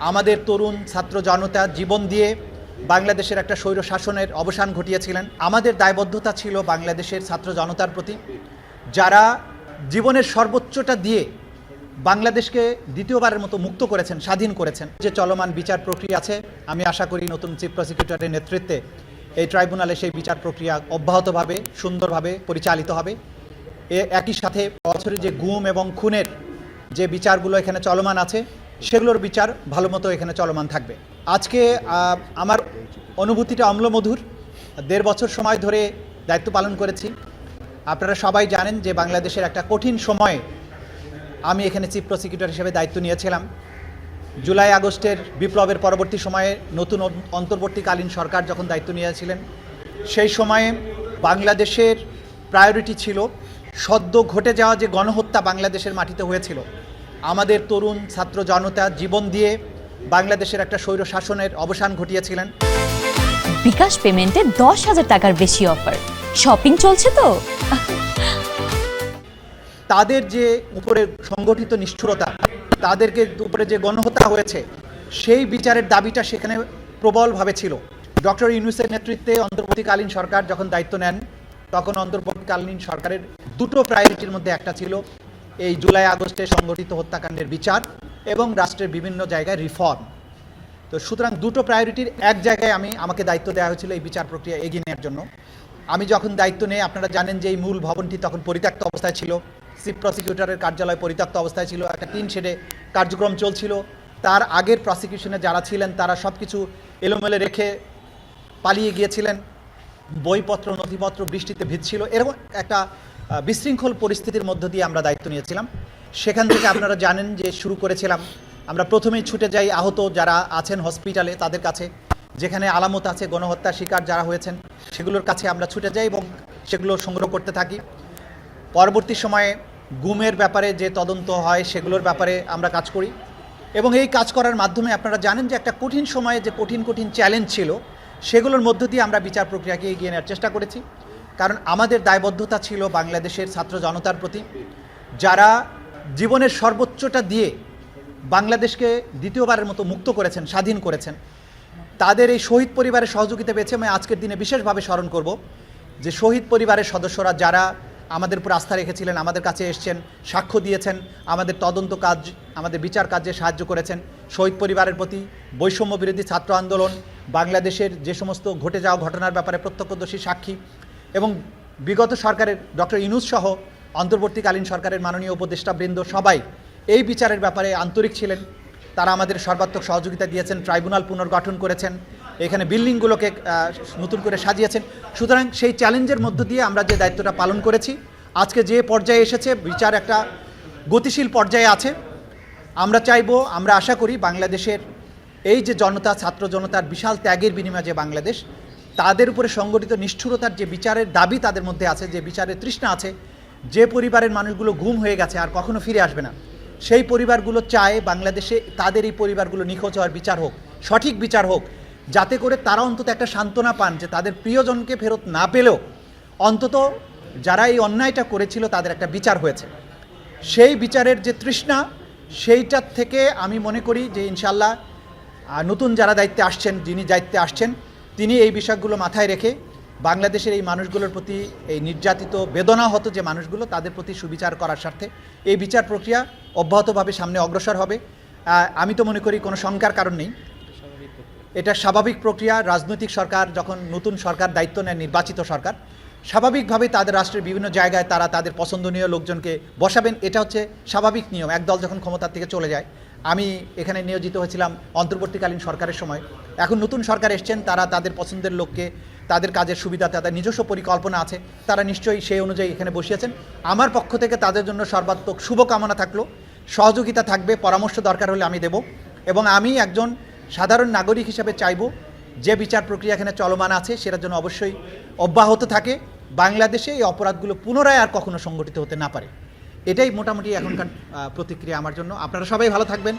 আমাদের তরুণ ছাত্র জনতা জীবন দিয়ে বাংলাদেশের একটা স্বৈর শাসনের অবসান ঘটিয়েছিলেন। আমাদের দায়বদ্ধতা ছিল বাংলাদেশের ছাত্র জনতার প্রতি, যারা জীবনের সর্বোচ্চটা দিয়ে বাংলাদেশকে দ্বিতীয়বারের মতো মুক্ত করেছেন, স্বাধীন করেছেন। যে চলমান বিচার প্রক্রিয়া আছে, আমি আশা করি নতুন চিফ প্রসিকিউটরের নেতৃত্বে এই ট্রাইব্যুনালে সেই বিচার প্রক্রিয়া অব্যাহতভাবে সুন্দরভাবে পরিচালিত হবে। একই সাথে বছরে যে গুম এবং খুনের যে বিচারগুলো এখানে চলমান আছে, সেগুলোর বিচার ভালো মতো এখানে চলমান থাকবে। আজকে আমার অনুভূতিটা অম্লমধুর। 1.5 বছর সময় ধরে দায়িত্ব পালন করেছি। আপনারা সবাই জানেন যে বাংলাদেশের একটা কঠিন সময়ে আমি এখানে চিফ প্রসিকিউটর হিসেবে দায়িত্ব নিয়েছিলাম। জুলাই আগস্টের বিপ্লবের পরবর্তী সময়ে নতুন অন্তর্বর্তীকালীন সরকার যখন দায়িত্ব নিয়েছিলেন, সেই সময়ে বাংলাদেশের প্রায়োরিটি ছিল সদ্য ঘটে যাওয়া যে গণহত্যা বাংলাদেশের মাটিতে হয়েছিল। আমাদের তরুণ ছাত্র জনতা জীবন দিয়ে বাংলাদেশের একটা স্বৈর শাসনের অবসান ঘটিয়েছিলেন। বিকাশ পেমেন্টে 10,000 টাকার বেশি অফার, শপিং চলছে তো। তাদের যে উপরে সংগঠিত নিষ্ঠুরতা, তাদেরকে উপরে যে গণহত্যা হয়েছে, সেই বিচারের দাবিটা সেখানে প্রবলভাবে ছিল। ডক্টর ইউনূসের নেতৃত্বে অন্তর্বর্তীকালীন সরকার যখন দায়িত্ব নেন, তখন অন্তর্বর্তীকালীন সরকারের দুটো প্রায়োরিটির মধ্যে একটা ছিল এই জুলাই আগস্টে সংগঠিত হত্যাকাণ্ডের বিচার এবং রাষ্ট্রের বিভিন্ন জায়গায় রিফর্ম। তো সুতরাং দুটো প্রায়োরিটির এক জায়গায় আমাকে দায়িত্ব দেওয়া হয়েছিল এই বিচার প্রক্রিয়া এগিয়ে নেওয়ার জন্য। আমি যখন দায়িত্ব নেই, আপনারা জানেন যে এই মূল ভবনটি তখন পরিত্যক্ত অবস্থায় ছিল। চিফ প্রসিকিউটরের কার্যালয় পরিত্যক্ত অবস্থায় ছিল, একটা টিন শেডে কার্যক্রম চলছিল। তার আগের প্রসিকিউশনে যারা ছিলেন তারা সব কিছু এলোমেলো রেখে পালিয়ে গিয়েছিলেন। বইপত্র নথিপত্র বৃষ্টিতে ভিজছিল। এরকম একটা বিশৃঙ্খল পরিস্থিতির মধ্য দিয়ে আমরা দায়িত্ব নিয়েছিলাম। সেখান থেকে আপনারা জানেন যে শুরু করেছিলাম, আমরা প্রথমেই ছুটে যাই আহত যারা আছেন হসপিটালে তাদের কাছে, যেখানে আলামত আছে গণহত্যার শিকার যারা হয়েছেন সেগুলোর কাছে আমরা ছুটে যাই এবং সেগুলো সংগ্রহ করতে থাকি। পরবর্তী সময়ে গুমের ব্যাপারে যে তদন্ত হয় সেগুলোর ব্যাপারে আমরা কাজ করি এবং এই কাজ করার মাধ্যমে আপনারা জানেন যে একটা কঠিন সময়ে যে কঠিন চ্যালেঞ্জ ছিল, সেগুলোর মধ্য দিয়ে আমরা বিচার প্রক্রিয়াকে এগিয়ে নেওয়ার চেষ্টা করেছি। কারণ আমাদের দায়বদ্ধতা ছিল বাংলাদেশের ছাত্র জনতার প্রতি, যারা জীবনের সর্বোচ্চটা দিয়ে বাংলাদেশকে দ্বিতীয়বারের মতো মুক্ত করেছেন, স্বাধীন করেছেন। তাদের এই শহীদ পরিবারের সহযোগিতা পেয়েছে। আমি আজকের দিনে বিশেষভাবে স্মরণ করব যে শহীদ পরিবারের সদস্যরা যারা আমাদের উপর আস্থা রেখেছিলেন, আমাদের কাছে এসছেন, সাক্ষ্য দিয়েছেন, আমাদের তদন্ত কাজ, আমাদের বিচার কাজে সাহায্য করেছেন। শহীদ পরিবারের প্রতি বৈষম্য বিরোধী ছাত্র আন্দোলন, বাংলাদেশের যে সমস্ত ঘটে যাওয়া ঘটনার ব্যাপারে প্রত্যক্ষদর্শী সাক্ষী এবং বিগত সরকারের ডক্টর ইউনূস সহ অন্তর্বর্তীকালীন সরকারের মাননীয় উপদেষ্টাবৃন্দ সবাই এই বিচারের ব্যাপারে আন্তরিক ছিলেন। তারা আমাদের সর্বাত্মক সহযোগিতা দিয়েছেন, ট্রাইব্যুনাল পুনর্গঠন করেছেন, এখানে বিল্ডিংগুলোকে নতুন করে সাজিয়েছেন। সুতরাং সেই চ্যালেঞ্জের মধ্য দিয়ে আমরা যে দায়িত্বটা পালন করেছি, আজকে যে পর্যায়ে এসেছে, বিচার একটা গতিশীল পর্যায়ে আছে। আমরা আশা করি বাংলাদেশের এই যে জনতা, ছাত্র জনতার বিশাল ত্যাগের বিনিময়ে যে বাংলাদেশ, তাদের উপরে সংগঠিত নিষ্ঠুরতার যে বিচারের দাবি তাদের মধ্যে আছে, যে বিচারের তৃষ্ণা আছে, যে পরিবারের মানুষগুলো গুম হয়ে গেছে আর কখনো ফিরে আসবে না, সেই পরিবারগুলো চায় বাংলাদেশে তাদের এই পরিবারগুলো নিখোঁজ হওয়ার বিচার হোক, সঠিক বিচার হোক, যাতে করে তারা অন্তত একটা সান্ত্বনা পান যে তাদের প্রিয়জনকে ফেরত না পেলেও অন্তত যারা এই অন্যায়টা করেছিল তাদের একটা বিচার হয়েছে। সেই বিচারের যে তৃষ্ণা, সেইটার থেকে আমি মনে করি যে ইনশাল্লাহ নতুন যারা দায়িত্বে আসছেন, যিনি দায়িত্বে আসছেন, তিনি এই বিষয়গুলো মাথায় রেখে বাংলাদেশের এই মানুষগুলোর প্রতি, এই নির্যাতিত বেদনাহত যে মানুষগুলো, তাদের প্রতি সুবিচার করার স্বার্থে এই বিচার প্রক্রিয়া অব্যাহতভাবে সামনে অগ্রসর হবে। আমি তো মনে করি কোনো শঙ্কার কারণ নেই, এটা স্বাভাবিক প্রক্রিয়া। রাজনৈতিক সরকার যখন নতুন সরকার দায়িত্ব নেয়, নির্বাচিত সরকার, স্বাভাবিকভাবেই তাদের রাষ্ট্রের বিভিন্ন জায়গায় তারা তাদের পছন্দনীয় লোকজনকে বসাবেন। এটা হচ্ছে স্বাভাবিক নিয়ম। একদল যখন ক্ষমতার থেকে চলে যায়, আমি এখানে নিয়োজিত হয়েছিলাম অন্তর্বর্তীকালীন সরকারের সময়, এখন নতুন সরকার এসছেন, তারা তাদের পছন্দের লোককে, তাদের কাজের সুবিধা, তাদের নিজস্ব পরিকল্পনা আছে, তারা নিশ্চয়ই সেই অনুযায়ী এখানে বসিয়েছেন। আমার পক্ষ থেকে তাদের জন্য সর্বাত্মক শুভকামনা থাকলো, সহযোগিতা থাকবে, পরামর্শ দরকার হলে আমি দেব। এবং আমি একজন সাধারণ নাগরিক হিসেবে চাইব যে বিচার প্রক্রিয়া এখানে চলমান আছে সেটার জন্য অবশ্যই অব্যাহত থাকে, বাংলাদেশে এই অপরাধগুলো পুনরায় আর কখনো সংগঠিত হতে না পারে। এটাই মোটামুটি এখনকার প্রতিক্রিয়া আমার জন্য। আপনারা সবাই ভালো থাকবেন।